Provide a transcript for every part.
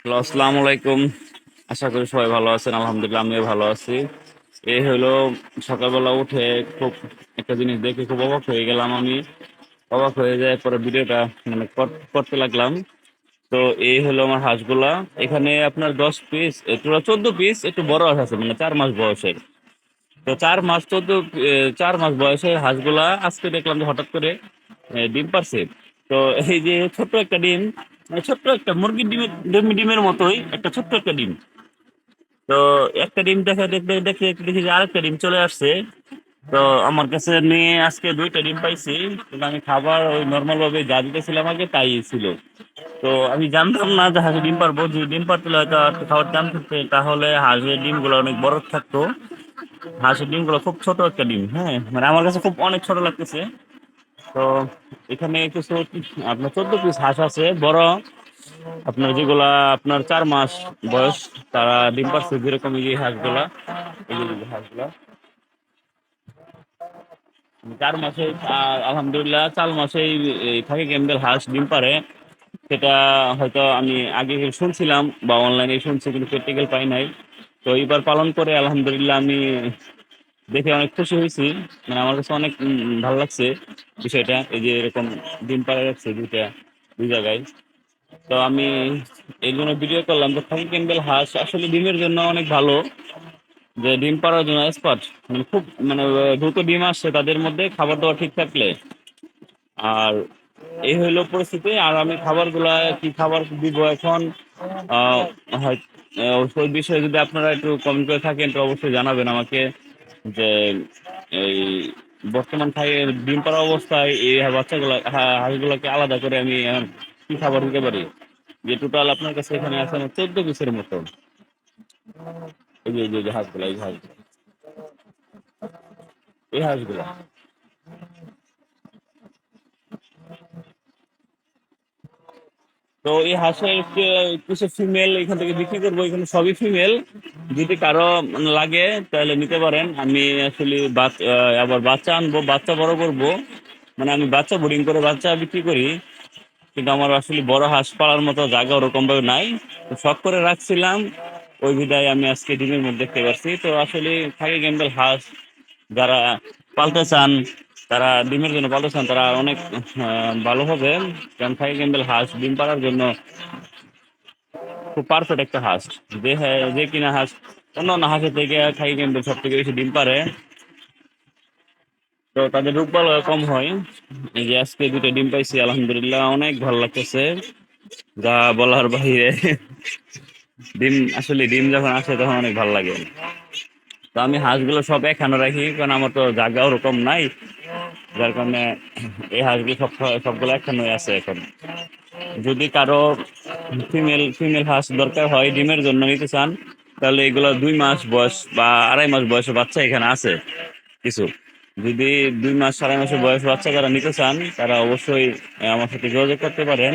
Hello, আসসালামু আলাইকুম। আশা করি সবাই ভালো আছেন। আলহামদুলিল্লাহ আমিও ভালো আছি। এই হলো সকালবেলা উঠে খুব একটা জিনিস দেখে খুব অবাক হয়ে গেলাম আমি। অবাক হয়ে যায় পরে ভিডিওটা মানে করতে লাগলাম। তো এই হলো আমার হাঁসগুলা। এখানে আপনার 10 পিস, টোটাল 14 পিস, একটু বড় হাঁস আছে মানে 4 মাস বয়সের। তো 4 মাস বয়সের হাঁসগুলা আজকে দেখলাম যে হঠাৎ করে ডিম পারছে। তো এই যে ছোট্ট একটা ডিম, মানে ছোট্ট একটা মুরগির ডিমের মতোই একটা ছোট্ট একটা ডিম। তো একটা ডিম দেখে দেখতে দেখে দেখি যে আরেকটা ডিম চলে আসছে। তো আমার কাছে নিয়ে আজকে 2টা ডিম পাইছি। কিন্তু আমি খাবার ওই নর্মাল ভাবে যা দিতেছিলাম আগে তাই ছিল। তো আমি জানতাম না যে হাঁসের ডিম পারবো, যে ডিম পারতে হলে হয়তো আর একটু খাবার দাম থাকতে, তাহলে হাঁসের ডিমগুলো অনেক বড় থাকতো। হাঁসের ডিমগুলো খুব ছোট একটা ডিম, হ্যাঁ, মানে আমার কাছে খুব অনেক ছোট লাগতেছে। তো এখানে কিছু আপনার 14 পিস হাঁস আছে বড়, আপনার যেগুলা আপনার 4 মাস বয়স, তারা ডিম পারছে যেরকম এই যে হাঁসগুলা, এই যে হাঁসগুলা 4 মাসে, আলহামদুলিল্লাহ 4 মাসেই এই খাকি ক্যাম্বেল হাঁস ডিম পারে। সেটা হয়তো আমি আগে শুনছিলাম বা অনলাইনে শুনছি, কিন্তু প্র্যাকটিক্যাল পাই নাই। তো এইবার পালন করে আলহামদুলিল্লাহ আমি দেখে অনেক খুশি হয়েছি। মানে আমার কাছে অনেক ভালো লাগছে বিষয়টা, এই যে এরকম ডিম পাড়া যাচ্ছে দুই জায়গায়। তো আমি এই জন্য ভিডিও করলাম যে খাকি ক্যাম্বেল হাঁস আসলে ডিমের জন্য অনেক ভালো, যে ডিম পাড়ার জন্য এক্সপার্ট, মানে খুব মানে দ্রুত ডিম আসছে তাদের মধ্যে খাবার দাবার ঠিক থাকলে। আর এই হইলো পরিস্থিতি। আর আমি খাবারগুলা কি খাবার দিব এখন, আহ হয় ওই বিষয়ে যদি আপনারা একটু কমেন্ট করে থাকেন তো অবশ্যই জানাবেন আমাকে, যে এই বর্তমান ডিম পাড়া অবস্থায় এই বাচ্চাগুলা হাঁসগুলাকে আলাদা করে আমি কি খাবার দিতে পারি। যে টোটাল আপনার কাছে এখানে আছে আমার 14 পিসের মতো। এই যে হাঁসগুলা, এই হাঁসগুলা তো এই হাঁসের কিছু ফিমেল এখান থেকে বিক্রি করবো, এখানে সবই ফিমেল। যদি কারো লাগে তাহলে নিতে পারেন। আমি আসলে আবার বাচ্চা আনবো, বাচ্চা বড় করবো, মানে আমি বাচ্চা বোর্ডিং করে বাচ্চা বিক্রি করি। কিন্তু আমার আসলে বড় হাঁস পালার মতো জায়গা ওরকম ভাবে নাই। তো শখ করে রাখছিলাম, ওই বিধায় আমি আজকে ডিমের মধ্যে দেখতে পারছি। তো আসলে খাকি ক্যাম্বেল হাঁস যারা পালতে চান, তারা ডিমের জন্য পালতে চান, তারা অনেক ভালো হবে। কারণ খাকি ক্যাম্বেল হাঁস ডিম পাড়ার জন্য খুব পারফেক্ট একটা হাঁস। যে কিনা হাঁস অন্য অন্য হাঁসের থেকে খাকি ক্যাম্বেল সব থেকে বেশি ডিম পারে। তো তাদের রোগবালাই কম হয়। এই যে আজকে 2টা ডিম পাইছি, আলহামদুলিল্লাহ অনেক ভালো লাগতেছে, যা বলার বাহিরে। ডিম আসলে ডিম যখন আসে তখন অনেক ভালো লাগে। তো আমি হাঁসগুলো সব এখানে রাখি, কারণ আমার তো জায়গা ওরকম নাই, যার কারণে এই হাঁসগুলো সবগুলো একখানে আছে এখন। যদি কারো ফিমেল হাঁস দরকার হয় ডিমের জন্য নিতে চান, তাহলে এগুলো 2 মাস বয়স বা 2.5 মাস বয়সের বাচ্চা এখানে আছে কিছু। যদি 2 মাস 2.5 মাসের বয়স বাচ্চা যারা নিতে চান, তারা অবশ্যই আমার সাথে যোগাযোগ করতে পারেন।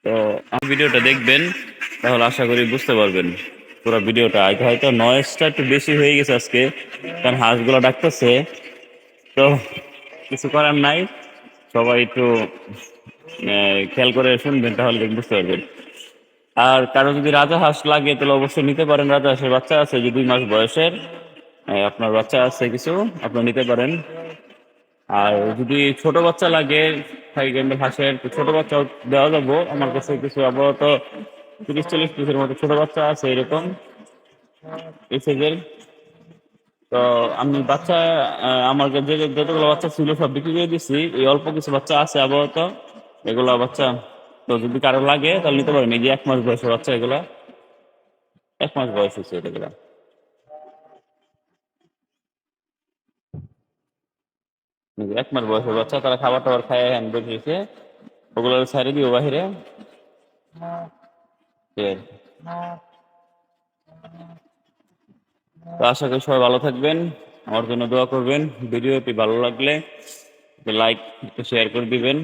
তো আমার ভিডিওটা দেখবেন, তাহলে আশা করি বুঝতে পারবেন পুরো ভিডিওটা। হয়তো হয়তো নয়েজটা একটু বেশি হয়ে গেছে আজকে, কারণ হাঁসগুলো ডাকতেছে। তো কিছু করার নাই, সবাই একটু খেয়াল করে শুনবেন, তাহলে বুঝতে পারবেন। আর কারো যদি রাজা হাঁস লাগে তাহলে অবশ্যই নিতে পারেন। রাজা হাঁসের বাচ্চা আছে যে 2 মাস বয়সের, আপনার বাচ্চা আছে কিছু, আপনার নিতে পারেন। আর যদি ছোট বাচ্চা লাগে থাই ক্যাম্বেল হাঁসের, তো ছোট বাচ্চাও দেওয়া যাবো। আমার কাছে কিছু আপাতত 30-40 পিসের মতো ছোট বাচ্চা আছে এরকম এই সাইজের। তো আমি বাচ্চা আমার কাছে যতগুলো বাচ্চা ছিল সব বিক্রি করে দিচ্ছি, এই অল্প কিছু বাচ্চা আছে আপাতত, এগুলা বাচ্চা। তো যদি কারো লাগে তাহলে নিতে পারেন। এই যে 1 মাস বয়সের বাচ্চা এগুলা, 1 মাস বয়স হচ্ছে এগুলা। 1 মাস বয়সের বাচ্চা, তারা খাবার টাবার খায় হ্যান বেরিয়েছে, ওগুলো ছেড়ে দিও বাহিরে। এই তো আশা করি সবাই ভালো থাকবেন, আমার জন্য দোয়া করবেন। ভিডিওটি ভালো লাগলে লাইক শেয়ার করে দিবেন।